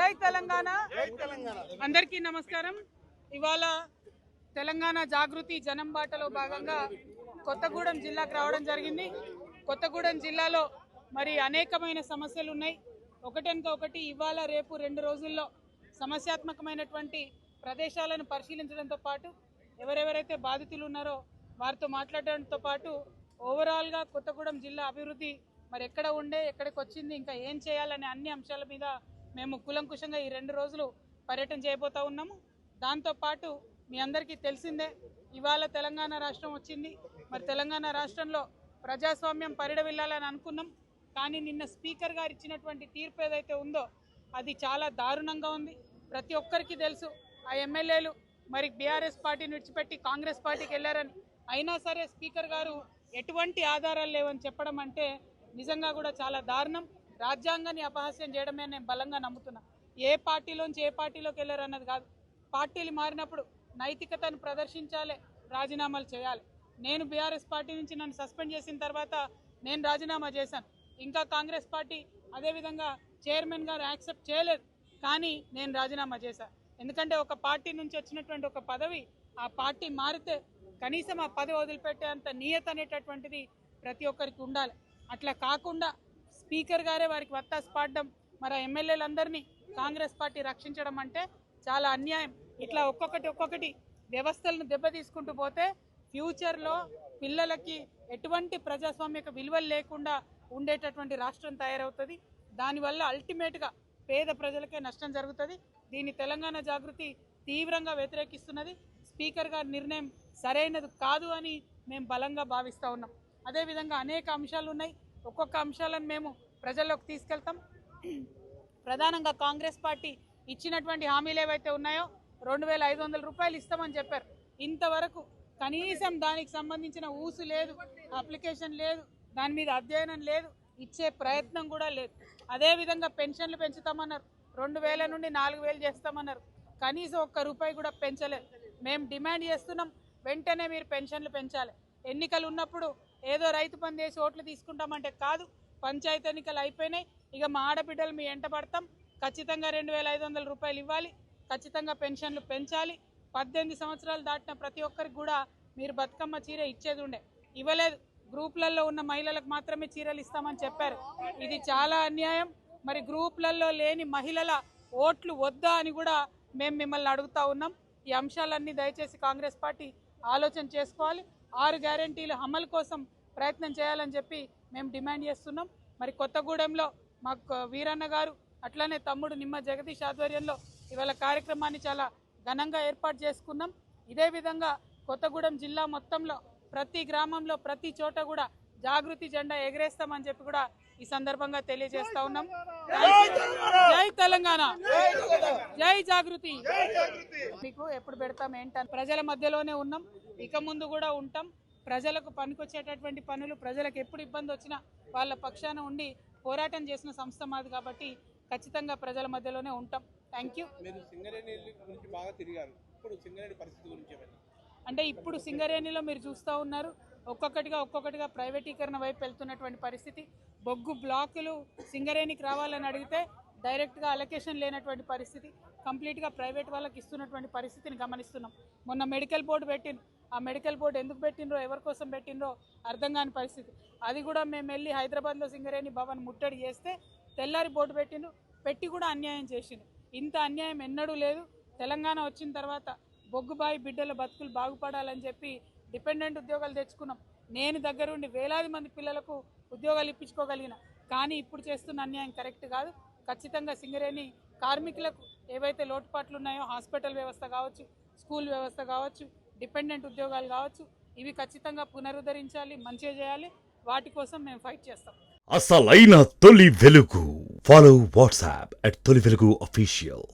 జై తెలంగాణ. అందరికీ నమస్కారం. ఇవాళ తెలంగాణ జాగృతి జనం బాటలో భాగంగా కొత్తగూడెం జిల్లాకు రావడం జరిగింది. కొత్తగూడెం జిల్లాలో మరి అనేకమైన సమస్యలు ఉన్నాయి. ఒకటెనక ఒకటి ఇవాళ రేపు 2 రోజుల్లో సమస్యాత్మకమైనటువంటి ప్రదేశాలను పరిశీలించడంతో పాటు ఎవరెవరైతే బాధితులు ఉన్నారో వారితో మాట్లాడడంతో పాటు ఓవరాల్గా కొత్తగూడెం జిల్లా అభివృద్ధి మరి ఎక్కడ ఉండే ఎక్కడికి వచ్చింది ఇంకా ఏం చేయాలనే అన్ని అంశాల మీద మేము కూలంకుషంగా ఈ 2 రోజులు పర్యటన చేయబోతా ఉన్నాము. దాంతోపాటు మీ అందరికీ తెలిసిందే ఇవాళ తెలంగాణ రాష్ట్రం వచ్చింది. మరి తెలంగాణ రాష్ట్రంలో ప్రజాస్వామ్యం పరిడవిల్లాలని అనుకున్నాం. కానీ నిన్న స్పీకర్ గారు ఇచ్చినటువంటి తీర్పు ఏదైతే ఉందో అది చాలా దారుణంగా ఉంది. ప్రతి ఒక్కరికి తెలుసు ఆ ఎమ్మెల్యేలు మరి బీఆర్ఎస్ పార్టీని విడిచిపెట్టి కాంగ్రెస్ పార్టీకి వెళ్ళారని. అయినా సరే స్పీకర్ గారు ఎటువంటి ఆధారాలు లేవని చెప్పడం అంటే నిజంగా కూడా చాలా దారుణం. రాజ్యాంగాన్ని అపహాస్యం చేయడమే నేను బలంగా నమ్ముతున్నా. ఏ పార్టీలోంచి ఏ పార్టీలోకి వెళ్ళారన్నది కాదు. పార్టీలు మారినప్పుడు నైతికతను ప్రదర్శించాలి, రాజీనామాలు చేయాలి. నేను బీఆర్ఎస్ పార్టీ నుంచి నన్ను సస్పెండ్ చేసిన తర్వాత నేను రాజీనామా చేశాను. ఇంకా కాంగ్రెస్ పార్టీ అదేవిధంగా చైర్మన్ గారు యాక్సెప్ట్ చేయలేదు. కానీ నేను రాజీనామా చేశాను. ఎందుకంటే ఒక పార్టీ నుంచి వచ్చినటువంటి ఒక పదవి ఆ పార్టీ మారితే కనీసం ఆ పదవి వదిలిపెట్టే అంత నియత అనేటటువంటిది ప్రతి ఒక్కరికి ఉండాలి. అట్లా కాకుండా స్పీకర్ గారే వారికి వత్తాసు పాడడం, మరి ఎమ్మెల్యేలందరినీ కాంగ్రెస్ పార్టీ రక్షించడం అంటే చాలా అన్యాయం. ఇట్లా ఒక్కొక్కటి వ్యవస్థలను దెబ్బతీసుకుంటూ పోతే ఫ్యూచర్లో పిల్లలకి ఎటువంటి ప్రజాస్వామ్యక విలువలు లేకుండా ఉండేటటువంటి రాష్ట్రం తయారవుతుంది. దానివల్ల అల్టిమేట్గా పేద ప్రజలకే నష్టం జరుగుతుంది. దీన్ని తెలంగాణ జాగృతి తీవ్రంగా వ్యతిరేకిస్తున్నది. స్పీకర్ గారి నిర్ణయం సరైనది కాదు అని మేము బలంగా భావిస్తూ ఉన్నాం. అదేవిధంగా అనేక అంశాలు ఉన్నాయి. ఒక్కొక్క అంశాలను మేము ప్రజల్లోకి తీసుకెళ్తాం. ప్రధానంగా కాంగ్రెస్ పార్టీ ఇచ్చినటువంటి హామీలు ఏవైతే ఉన్నాయో 2500 రూపాయలు ఇస్తామని చెప్పారు. ఇంతవరకు కనీసం దానికి సంబంధించిన ఊసు లేదు, అప్లికేషన్ లేదు, దాని మీద అధ్యయనం లేదు, ఇచ్చే ప్రయత్నం కూడా లేదు. అదేవిధంగా పెన్షన్లు పెంచుతామన్నారు. 2000 నుండి 4000 చేస్తామన్నారు. కనీసం ₹1 కూడా పెంచలేదు. మేము డిమాండ్ చేస్తున్నాం, వెంటనే మీరు పెన్షన్లు పెంచాలి. ఎన్నికలు ఉన్నప్పుడు ఏదో రైతు బంధు చేసి ఓట్లు తీసుకుంటామంటే కాదు. పంచాయతీ ఎన్నికలు అయిపోయినాయి. ఇక మా ఆడబిడ్డలు మీ ఎంట పడతాం. ఖచ్చితంగా 2500 రూపాయలు ఇవ్వాలి. ఖచ్చితంగా పెన్షన్లు పెంచాలి. 18 సంవత్సరాలు దాటిన ప్రతి ఒక్కరికి కూడా మీరు బతుకమ్మ చీర ఇచ్చేది ఉండే, ఇవ్వలేదు. గ్రూపులలో ఉన్న మహిళలకు మాత్రమే చీరలు ఇస్తామని చెప్పారు. ఇది చాలా అన్యాయం. మరి గ్రూపులలో లేని మహిళల ఓట్లు వద్దా అని కూడా మేము మిమ్మల్ని అడుగుతా ఉన్నాం. ఈ అంశాలన్నీ దయచేసి కాంగ్రెస్ పార్టీ ఆలోచన చేసుకోవాలి. 6 గ్యారెంటీల అమలు కోసం ప్రయత్నం చేయాలని చెప్పి మేము డిమాండ్ చేస్తున్నాం. మరి కొత్తగూడెంలో మాకు వీరన్న గారు అట్లనే తమ్ముడు నిమ్మ జగదీష్ ఆధ్వర్యంలో ఇవాళ కార్యక్రమాన్ని చాలా ఘనంగా ఏర్పాటు చేసుకున్నాం. ఇదే విధంగా కొత్తగూడెం జిల్లా మొత్తంలో ప్రతి గ్రామంలో ప్రతి చోట కూడా జాగృతి జెండా ఎగరేస్తామని చెప్పి కూడా ఈ సందర్భంగా తెలియజేస్తా ఉన్నాం. జై తెలంగాణ, జై జాగృతి. మీకు ఎప్పుడు పెడతాం ఏంటని ప్రజల మధ్యలోనే ఉన్నాం, ఇక ముందు కూడా ఉంటాం. ప్రజలకు పనికొచ్చేటటువంటి పనులు, ప్రజలకు ఎప్పుడు ఇబ్బంది వచ్చినా వాళ్ళ పక్షాన ఉండి పోరాటం చేసిన సంస్థ మాది కాబట్టి ఖచ్చితంగా ప్రజల మధ్యలోనే ఉంటాం. Thank you. అంటే ఇప్పుడు సింగరేణిలో మీరు చూస్తూ ఉన్నారు, ఒక్కొక్కటిగా ప్రైవేటీకరణ వైపు వెళ్తున్నటువంటి పరిస్థితి. బొగ్గు బ్లాకులు సింగరేణికి రావాలని అడిగితే డైరెక్ట్గా అలొకేషన్ లేనటువంటి పరిస్థితి, కంప్లీట్గా ప్రైవేట్ వాళ్ళకి ఇస్తున్నటువంటి పరిస్థితిని గమనిస్తున్నాం. మొన్న మెడికల్ బోర్డు పెట్టిండ్రు. ఆ మెడికల్ బోర్డు ఎందుకు పెట్టినరో, ఎవరి కోసం పెట్టినరో అర్థం కాని పరిస్థితి. అది కూడా మేము వెళ్ళి హైదరాబాద్లో సింగరేణి భవన్ ముట్టడి చేస్తే తెల్లారి బోర్డు పెట్టిండ్రు, పెట్టి కూడా అన్యాయం చేసిండ్రు. ఇంత అన్యాయం ఎన్నడూ లేదు. తెలంగాణ వచ్చిన తర్వాత బొగ్గుబాయి బిడ్డల బతుకులు బాగుపడాలని చెప్పి డిపెండెంట్ ఉద్యోగాలు తెచ్చుకున్నాం. నేను దగ్గరుండి వేలాది మంది పిల్లలకు ఉద్యోగాలు ఇప్పించుకోగలిగిన. కానీ ఇప్పుడు చేస్తున్న అన్యాయం కరెక్ట్ కాదు. ఖచ్చితంగా సింగరేణి కార్మికులకు ఏవైతే లోటుపాట్లు ఉన్నాయో, హాస్పిటల్ వ్యవస్థ కావచ్చు, స్కూల్ వ్యవస్థ కావచ్చు, డిపెండెంట్ ఉద్యోగాలు కావచ్చు, ఇవి ఖచ్చితంగా పునరుద్ధరించాలి, మంచిగా చేయాలి. వాటి కోసం మేము ఫైట్ చేస్తాం. అసలైన తొలి వెలుగు. ఫాలో వాట్సాప్ @తొలి వెలుగు అఫీషియల్.